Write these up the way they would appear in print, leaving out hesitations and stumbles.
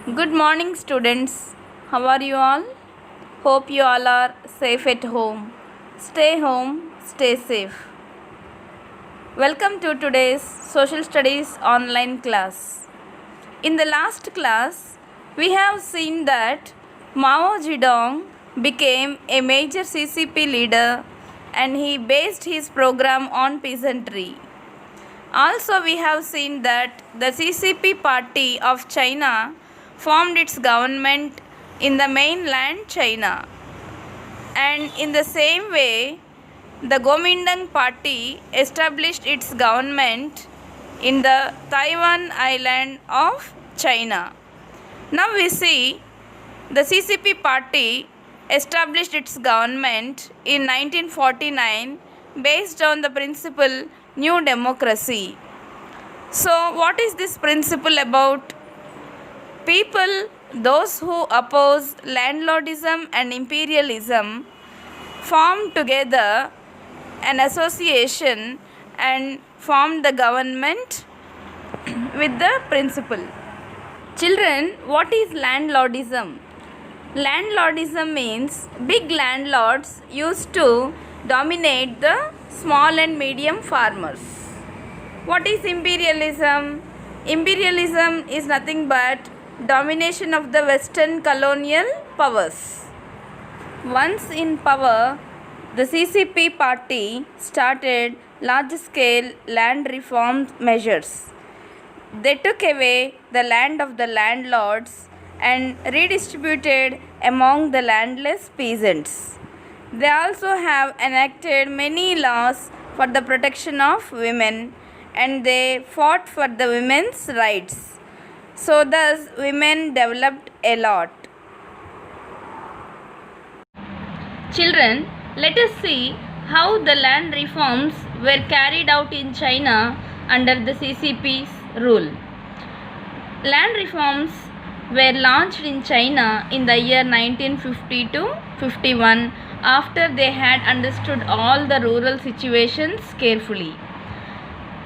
Good morning, students. How are you all? Hope you all are safe at home. Stay home, stay safe. Welcome to today's Social Studies online class. In the last class, we have seen that Mao Zedong became a major CCP leader and he based his program on peasantry. Also, we have seen that the CCP party of China formed its government in the mainland China. And in the same way, the Kuomintang party established its government in the Taiwan island of China. Now we see the CCP party established its government in 1949 based on the principle New Democracy. So what is this principle about? People, those who oppose landlordism and imperialism, formed together an association and formed the government with the principle. Children, what is landlordism? Landlordism means big landlords used to dominate the small and medium farmers. What is imperialism? Imperialism is nothing but domination of the Western colonial powers. Once in power, the CCP party started large-scale land reform measures. They took away the land of the landlords and redistributed among the landless peasants. They also have enacted many laws for the protection of women and they fought for the women's rights. So thus women developed a lot. Children, let us see how the land reforms were carried out in China under the CCP's rule. Land reforms were launched in China in the year 1950 to 51 after they had understood all the rural situations carefully.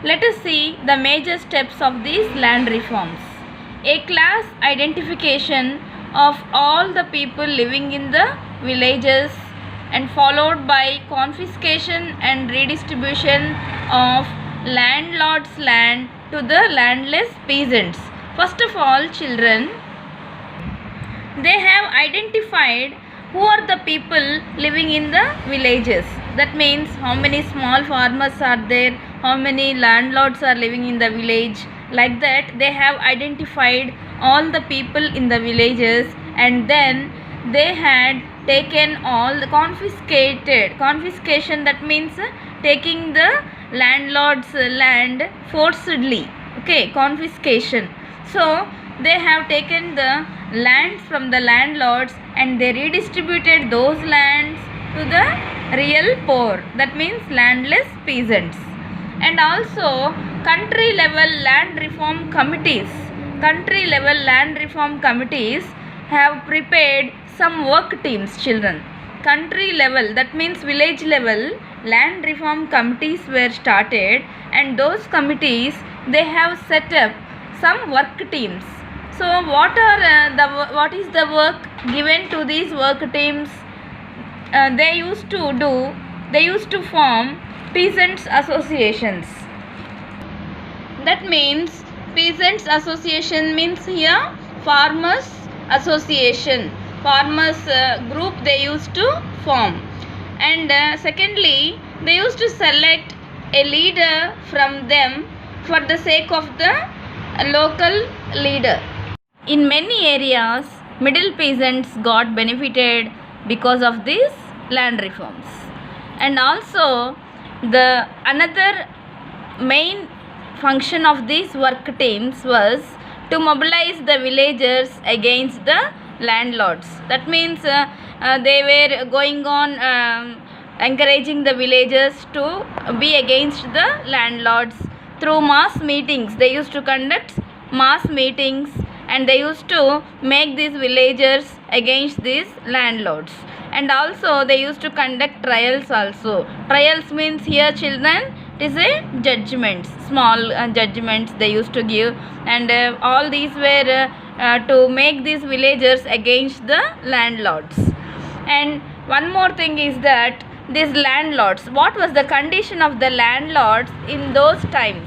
Let us see the major steps of these land reforms. A class identification of all the people living in the villages and followed by confiscation and redistribution of landlords' land to the landless peasants. First of all, children, they have identified who are the people living in the villages. That means how many small farmers are there, how many landlords are living in the village. Like that, they have identified all the people in the villages and then they had taken all the confiscation, that means taking the landlord's land forcibly. Okay, confiscation. So they have taken the lands from the landlords and they redistributed those lands to the real poor, that means landless peasants. And also country level land reform committees have prepared some work teams. Children, country level, that means village level land reform committees were started and those committees, they have set up some work teams. So what is the work given to these work teams? They used to form peasants associations. That means peasants association means here farmers association, farmers group they used to form. And secondly, they used to select a leader from them for the sake of the local leader. In many areas, middle peasants got benefited because of these land reforms. And also the another main function of these work teams was to mobilize the villagers against the landlords. That means they were going on encouraging the villagers to be against the landlords through mass meetings. They used to conduct mass meetings and they used to make these villagers against these landlords. And also they used to conduct trials also. Trials means here, children, it is a judgments, small judgments they used to give, and all these were to make these villagers against the landlords. And one more thing is that these landlords, what was the condition of the landlords in those times?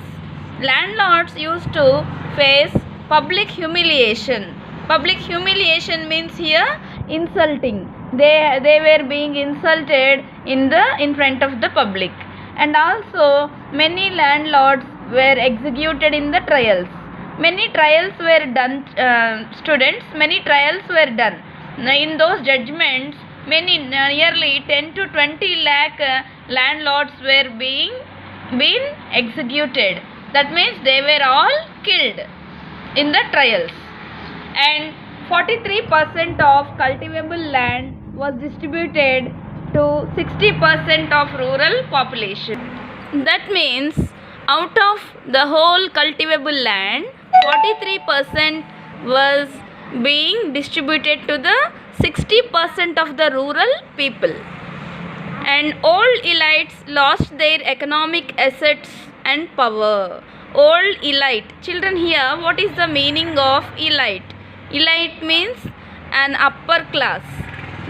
Landlords used to face public humiliation. Public humiliation means here insulting. They were being insulted in front of the public. And also many landlords were executed in the trials. Many trials were done, students. Many trials were done. In those judgments, nearly 10 to 20 lakh landlords were been executed. That means they were all killed in the trials. And 43% of cultivable land was distributed to 60% of rural population. That means out of the whole cultivable land, 43% was being distributed to the 60% of the rural people. And old elites lost their economic assets and power. Old elite. Children, here, what is the meaning of elite? Elite means an upper class.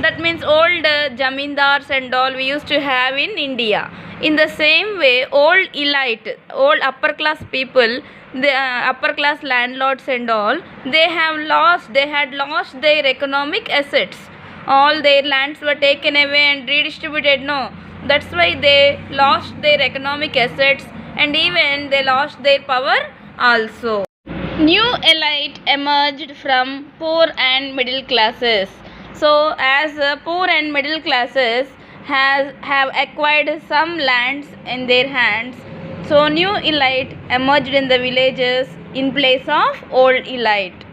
That means old jamindars and all we used to have in India. In the same way, old elite, old upper class people, the upper class landlords and all, they had lost their economic assets. All their lands were taken away and redistributed. No, that's why they lost their economic assets, and even they lost their power also. New elite emerged from poor and middle classes. So as poor and middle classes have acquired some lands in their hands, so new elite emerged in the villages in place of old elite.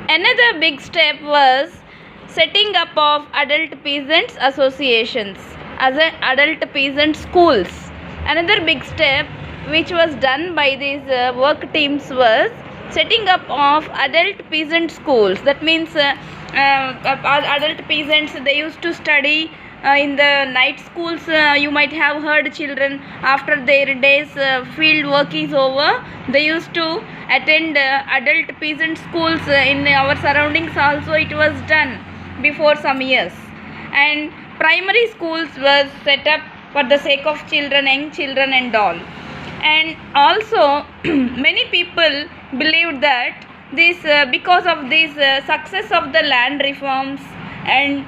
Another big step was setting up of adult peasants associations as adult peasant schools. Another big step which was done by these work teams was setting up of adult peasant schools. That means adult peasants, they used to study in the night schools. You might have heard children after their days field work is over, they used to attend adult peasant schools in our surroundings also. It was done before some years. And primary schools was set up for the sake of children, young children and all. And also many people believed that this because of this success of the land reforms and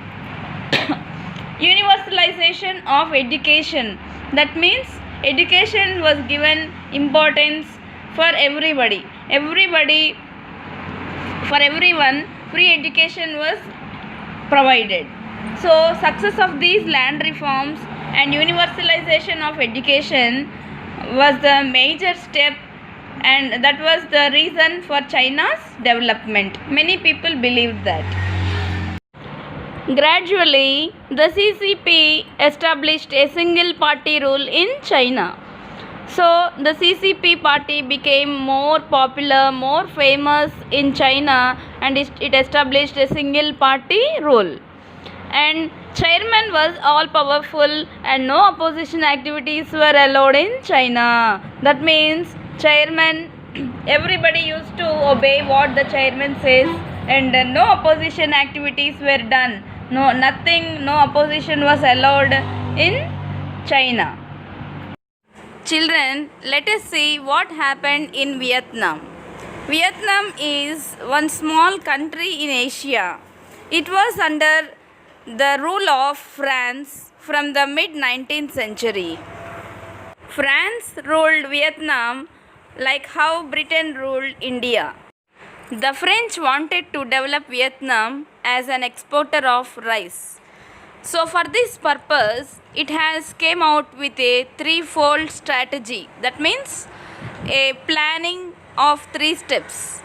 universalization of education, that means education was given importance for everybody, for everyone, free education was provided. So success of these land reforms and universalization of education was the major step, and that was the reason for China's development. Many people believed that. Gradually, the CCP established a single party rule in China. So the CCP party became more popular, more famous in China, and it established a single party rule. And chairman was all powerful and no opposition activities were allowed in China. That means chairman, everybody used to obey what the chairman says, and no opposition activities were done. No opposition was allowed in China. Children, let us see what happened in Vietnam. Vietnam is one small country in Asia. It was under the rule of France from the mid-19th century. France ruled Vietnam like how Britain ruled India. The French wanted to develop Vietnam as an exporter of rice. So for this purpose, it has came out with a threefold strategy. That means a planning of 3 steps.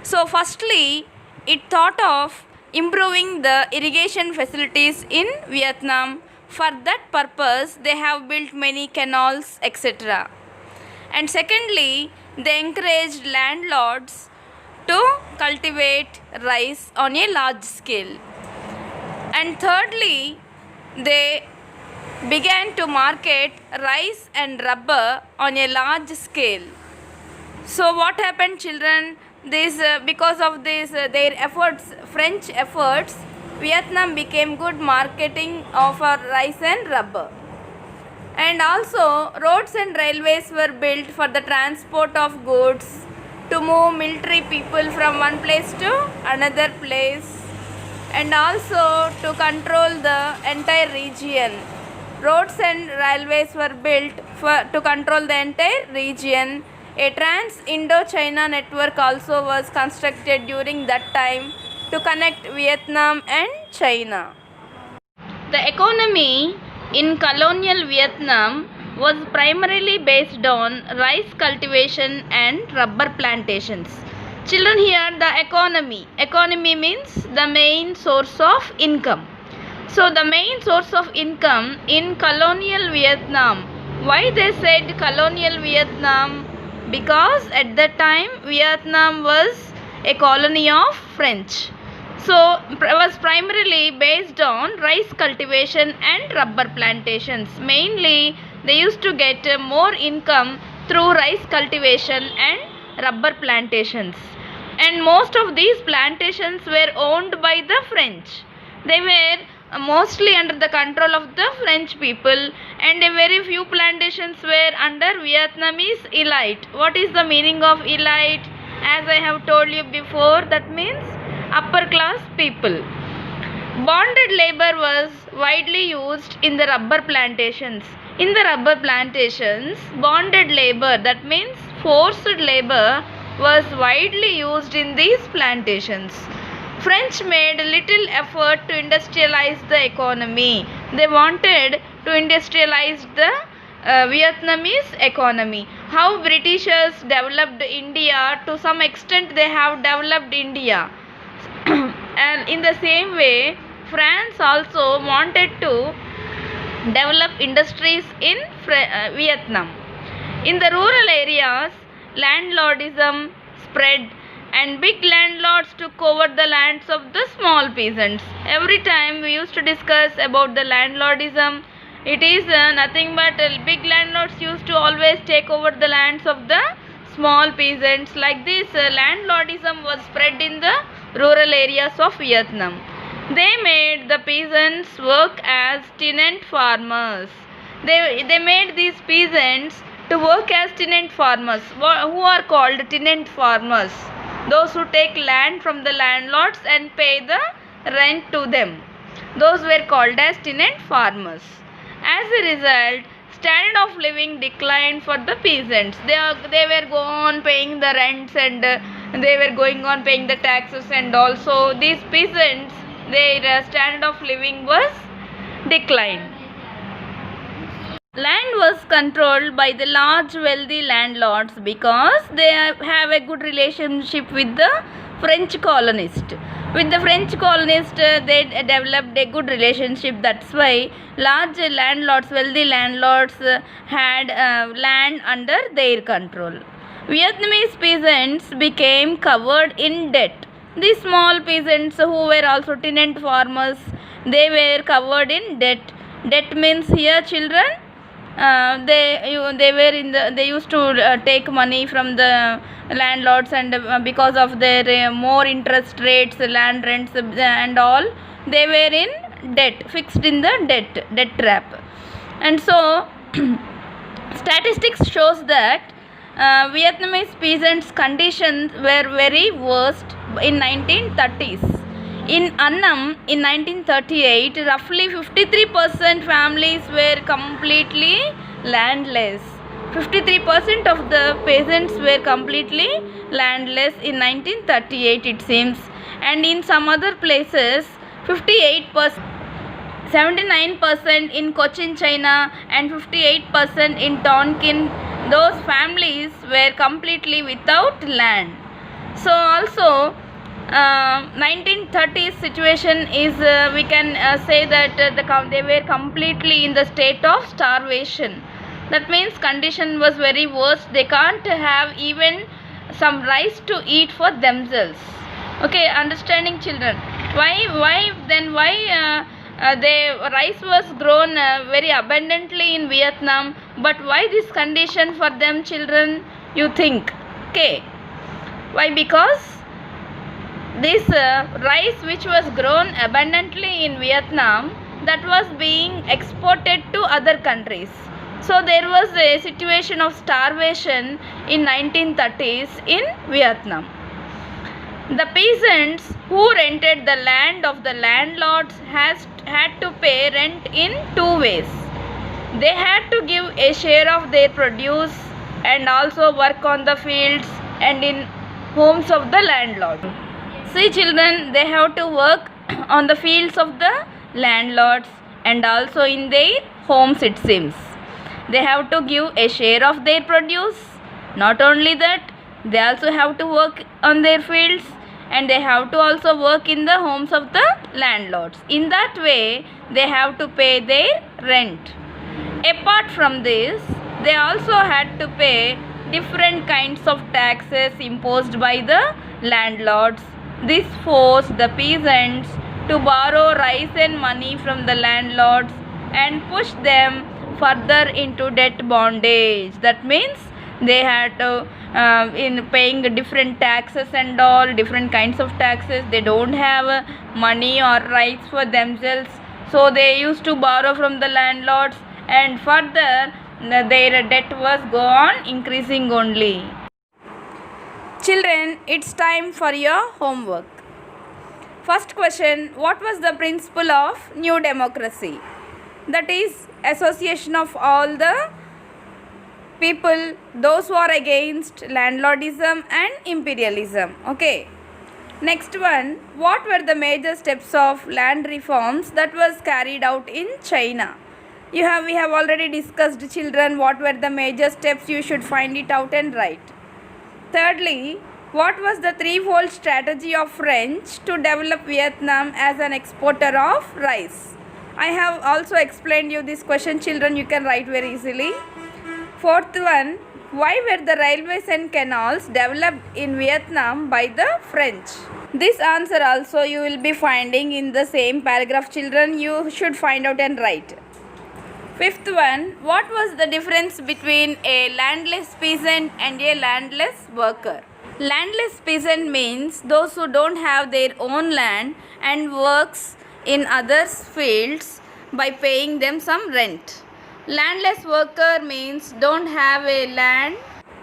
So firstly, it thought of improving the irrigation facilities in Vietnam. For that purpose, they have built many canals, etc. And secondly, they encouraged landlords to cultivate rice on a large scale. And thirdly, they began to market rice and rubber on a large scale. So what happened, children? Because of their efforts, French efforts, Vietnam became good marketing of rice and rubber. And also, roads and railways were built for the transport of goods, to move military people from one place to another place, and also to control the entire region. Roads and railways were built to control the entire region. A Trans-Indo-China network also was constructed during that time to connect Vietnam and China. The economy in colonial Vietnam was primarily based on rice cultivation and rubber plantations. Children, here the economy. Economy means the main source of income. So the main source of income in colonial Vietnam. Why they said colonial Vietnam? Because at that time Vietnam was a colony of French. So was primarily based on rice cultivation and rubber plantations. Mainly they used to get more income through rice cultivation and rubber plantations. And most of these plantations were owned by the French. They were mostly under the control of the French people, and a very few plantations were under Vietnamese elite. What is the meaning of elite? As I have told you before, that means upper class people. Bonded labor was widely used in the rubber plantations. In the rubber plantations, bonded labor, that means forced labor, was widely used in these plantations. French made little effort to industrialize the economy. They wanted to industrialize the Vietnamese economy. How Britishers developed India, to some extent they have developed India. And in the same way, France also wanted to develop industries in Vietnam. In the rural areas, landlordism spread, and big landlords took over the lands of the small peasants. Every time we used to discuss about the landlordism, it is nothing but big landlords used to always take over the lands of the small peasants. Like this, landlordism was spread in the rural areas of Vietnam. They made the peasants work as tenant farmers. They made these peasants to work as tenant farmers. Who are called tenant farmers? Those who take land from the landlords and pay the rent to them. Those were called as tenant farmers. As a result, standard of living declined for the peasants. They were going on paying the rents, and they were going on paying the taxes, and also these peasants, their standard of living was declined. Land was controlled by the large wealthy landlords because they have a good relationship with the French colonist. With the French colonist, they developed a good relationship. That's why large landlords, wealthy landlords, had land under their control. Vietnamese peasants became covered in debt. These small peasants who were also tenant farmers, they were covered in debt. Debt means here, children, they used to take money from the landlords, and because of their more interest rates, land rents, and all, they were in debt, fixed in the debt trap. And so statistics shows that Vietnamese peasants' conditions were very worst in 1930s. In Annam, in 1938, roughly 53% families were completely landless. 53% of the peasants were completely landless in 1938, it seems. And in some other places, 58%, 79% in Cochin, China, and 58% in Tonkin, those families were completely without land. So also 1930s situation is, we can say that they were completely in the state of starvation. That means condition was very worse. They can't have even some rice to eat for themselves. Okay, understanding, children? Why the rice was grown very abundantly in Vietnam, but why this condition for them, children, you think? Okay, Why? Because this rice which was grown abundantly in Vietnam, that was being exported to other countries. So there was a situation of starvation in 1930s in Vietnam. The peasants who rented the land of the landlords had to pay rent in two ways. They had to give a share of their produce and also work on the fields and in homes of the landlord. See children, they have to work on the fields of the landlords and also in their homes, it seems. They have to give a share of their produce. Not only that, they also have to work on their fields and they have to also work in the homes of the landlords. In that way, they have to pay their rent. Apart from this, they also had to pay different kinds of taxes imposed by the landlords. This forced the peasants to borrow rice and money from the landlords and push them further into debt bondage. That means they had to in paying different taxes and all different kinds of taxes. They don't have money or rights for themselves, so they used to borrow from the landlords and further their debt was go on increasing only. Children, it's time for your homework. First question, what was the principle of New Democracy? That is association of all the people, those who are against landlordism and imperialism. Okay. Next one, what were the major steps of land reforms that was carried out in China? We have already discussed children what were the major steps. You should find it out and write. Thirdly, what was the threefold strategy of French to develop Vietnam as an exporter of rice? I have also explained you this question, children. You can write very easily. Fourth one, why were the railways and canals developed in Vietnam by the French? This answer also you will be finding in the same paragraph, children. You should find out and write. Fifth one, what was the difference between a landless peasant and a landless worker? Landless peasant means those who don't have their own land and works in others' fields by paying them some rent. Landless worker means don't have a land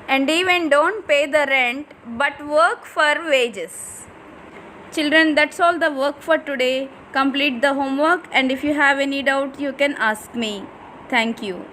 and even don't pay the rent but work for wages. Children, that's all the work for today. Complete the homework and if you have any doubt you can ask me. Thank you.